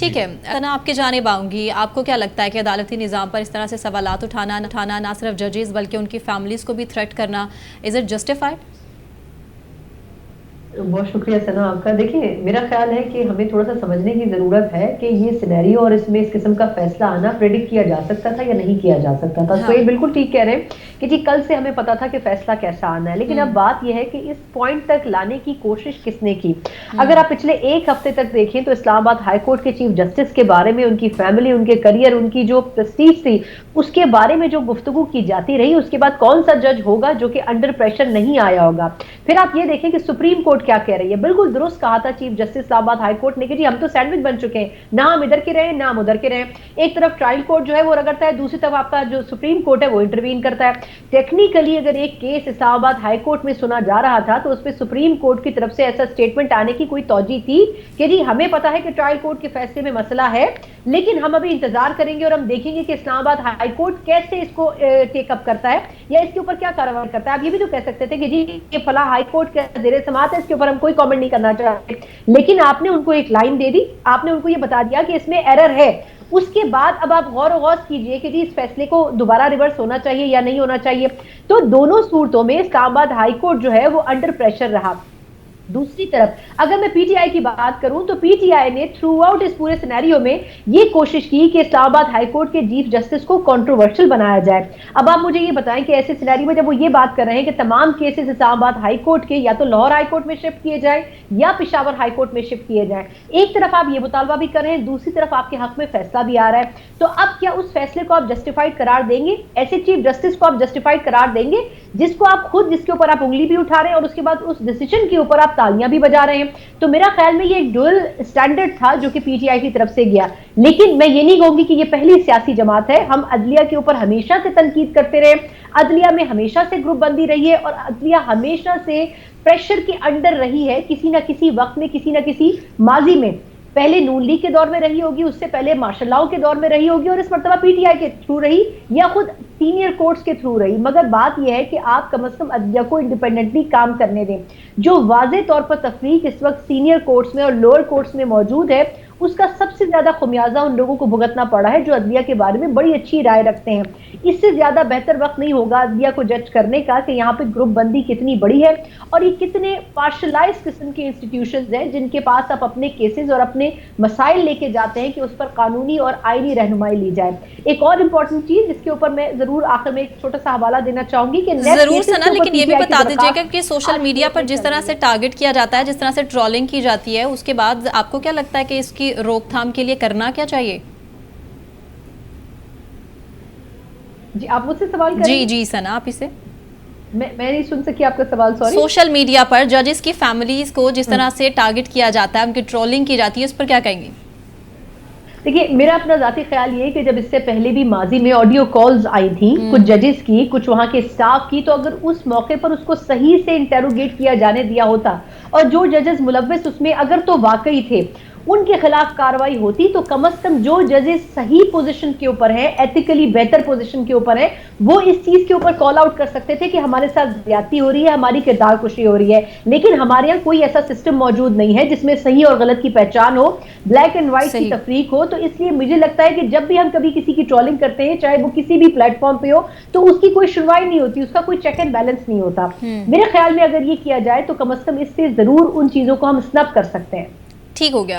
ठीक है, ना आपके जानिब आऊंगी। आपको क्या लगता है कि अदालती निज़ाम पर इस तरह से सवालात उठाना ना सिर्फ जजेस बल्कि उनकी फैमिलीज को भी थ्रेट करना, इज इट जस्टिफाइड? बहुत शुक्रिया सना आपका। देखिए, मेरा ख्याल है कि हमें थोड़ा-सा समझने की ज़रूरत है कि ये सिनेरियो और इसमें इस किस्म का फ़ैसला आना प्रेडिक्ट किया जा सकता था या नहीं किया जा सकता था। तो हाँ। ये बिल्कुल ठीक कह रहे हैं कि जी कल से हमें पता था कि फ़ैसला कैसा आना है। लेकिन अब बात ये है कि इस पॉइंट तक लाने की कोशिश किसने की? अगर आप पिछले 1 हफ़्ते तक देखें तो इस्लामाबाद हाई कोर्ट के चीफ जस्टिस के बारे में, उनकी फैमिली, उनके करियर, उनकी जो प्रेस्टीज थी, उसके बारे में जो गुफ्तगू की जाती रही, उसके बाद कौन-सा जज होगा जो कि अंडर प्रेशर नहीं आया होगा। फिर आप ये देखें कि सुप्रीम कोर्ट क्या कह रही है। बिल्कुल दुरुस्त कहा था chief justice Islamabad high court ने कि जी हम तो सैंडविच बन चुके हैं, ना हम इधर के रहे ना हम उधर के रहे। एक तरफ ट्रायल कोर्ट जो है वो रगड़ता है, दूसरी तरफ आपका जो सुप्रीम कोर्ट है वो इंटरवीन करता है। टेक्निकली अगर एक केस इस्लामाबाद हाई कोर्ट में सुना जा रहा था तो उसमें सुप्रीम कोर्ट की तरफ से ऐसा स्टेटमेंट आने की कोई तौजी थी कि जी हमें पता है कि ट्रायल कोर्ट के फैसले में मसला है, लेकिन हम अभी इंतजार करेंगे और हम देखेंगे कि इस्लामाबाद हाई कोर्ट कैसे इसको टेकअप करता है या इसके ऊपर क्या कार्रवाई करता है। आप ये भी तो कह सकते थे कि जी ये फला हाई कोर्ट का ज़ेरे समाअत है, इसके ऊपर हम कोई कमेंट नहीं करना चाहते, लेकिन आपने उनको एक लाइन दे दी, आपने उनको ये बता दिया कि इसमें एरर है। उसके बाद अब आप गौर गौस कीजिए कि जी इस फैसले को दोबारा रिवर्स होना चाहिए या नहीं होना चाहिए। तो दोनों सूरतों में इस्लामाबाद हाई कोर्ट जो है वो अंडर प्रेशर रहा। दूसरी तरफ अगर मैं पीटीआई की बात करूं तो पीटीआई ने थ्रू आउट इस पूरे सिनेरियो में ये कोशिश की कि इस्लामाबाद हाई कोर्ट के चीफ जस्टिस को कंट्रोवर्शियल बनाया जाए। अब आप मुझे ये बताएं कि ऐसे सिनेरियो में जब वो ये बात कर रहे हैं कि तमाम केसेस इस्लामाबाद हाई कोर्ट के या तो लाहौर हाई कोर्ट में शिफ्ट किए जाए या पेशावर हाई कोर्ट में शिफ्ट किए जाए, एक तरफ आप ये मुतालबा भी कर रहे हैं, दूसरी तरफ आपके हक में फैसला भी आ रहा है, तो अब क्या उस फैसले को आप जस्टिफाइड करार देंगे? ऐसे चीफ जस्टिस को आप जस्टिफाइड करार देंगे जिसको आप खुद, जिसके ऊपर आप उंगली भी उठा रहे हैं और उसके बाद उस डिसीजन के ऊपर आप तालियां भी बजा रहे हैं? तो मेरा ख्याल में ये एक डुअल स्टैंडर्ड था जो कि पीटीआई की तरफ से गया। लेकिन मैं ये नहीं कहूंगी कि ये पहली सियासी जमात है। हम अदलिया के ऊपर हमेशा से तनकीद करते रहे, अदलिया में हमेशा से ग्रुप बंदी रही है और अदलिया हमेशा से प्रेशर के अंडर रही है, किसी ना किसी वक्त में, किसी ना किसी माजी में। पहले नून लीग के दौर में रही होगी, उससे पहले मार्शल लॉ के दौर में रही होगी और इस मर्तबा पीटीआई के थ्रू रही या खुद सीनियर कोर्ट्स के थ्रू रही। मगर बात यह है कि आप कम से कम अदलिया को इंडिपेंडेंटली काम करने दें। जो वाज़े तौर पर तफरीक इस वक्त सीनियर कोर्ट्स में और लोअर कोर्ट्स में मौजूद है, उसका सबसे ज्यादा खुमियाजा उन लोगों को भुगतना पड़ा है जो अदलिया के बारे में बड़ी अच्छी राय रखते हैं। इससे ज्यादा बेहतर वक्त नहीं होगा अदलिया को जज करने का कि यहाँ पे ग्रुप बंदी कितनी बड़ी है और ये कितने पार्शलाइज किस्म के इंस्टीट्यूशंस हैं जिनके पास आप अपने केसेस और अपने मसाइल लेके जाते हैं कि उस पर कानूनी और आईनी रहनुमाई ली जाए। एक और इंपॉर्टेंट चीज जिसके ऊपर मैं जरूर आखिर में एक छोटा सा हवाला देना चाहूंगी कि जरूर सना, लेकिन ये भी बता दीजिएगा कि सोशल मीडिया पर जिस तरह से टारगेट किया जाता है, जिस तरह से ट्रोलिंग की जाती है, उसके बाद आपको क्या लगता है कि इसकी रोकथाम के लिए करना क्या चाहिए? जी आप मुझसे सवाल करें? जी जी सना, आप इसे मैं नहीं सुन सकी आपका सवाल, सॉरी। सोशल मीडिया पर जजेस की फैमिलीज को जिस तरह से टारगेट किया जाता है, उनकी ट्रोलिंग की जाती है, उस पर क्या कहेंगे? देखिए, मेरा अपना जाती ख्याल ये है कि जब इससे पहले भी माजी में ऑडियो कॉल्स आई थी कुछ जजेस की, कुछ वहां के स्टाफ की, तो अगर उस मौके पर उसको सही से इंटेरोगेट किया जाने दिया होता और जो जजेस मुलव्विस उसमें अगर तो वाकई थे उनके खिलाफ कार्रवाई होती, तो कम से कम जो जजेस सही पोजीशन के ऊपर हैं, एथिकली बेहतर पोजीशन के ऊपर हैं, वो इस चीज के ऊपर कॉल आउट कर सकते थे कि हमारे साथ ज्यादती हो रही है, हमारी किरदार कुशी हो रही है। लेकिन हमारे यहाँ कोई ऐसा सिस्टम मौजूद नहीं है जिसमें सही और गलत की पहचान हो, ब्लैक एंड व्हाइट की तफरीक हो। तो इसलिए मुझे लगता है कि जब भी हम कभी किसी की ट्रोलिंग करते हैं, चाहे वो किसी भी प्लेटफॉर्म पे हो, तो उसकी कोई सुनवाई नहीं होती, उसका कोई चेक एंड बैलेंस नहीं होता। मेरे ख्याल में अगर ये किया जाए तो कम से कम इससे जरूर उन चीजों को हम स्नब कर सकते हैं। ठीक हो गया।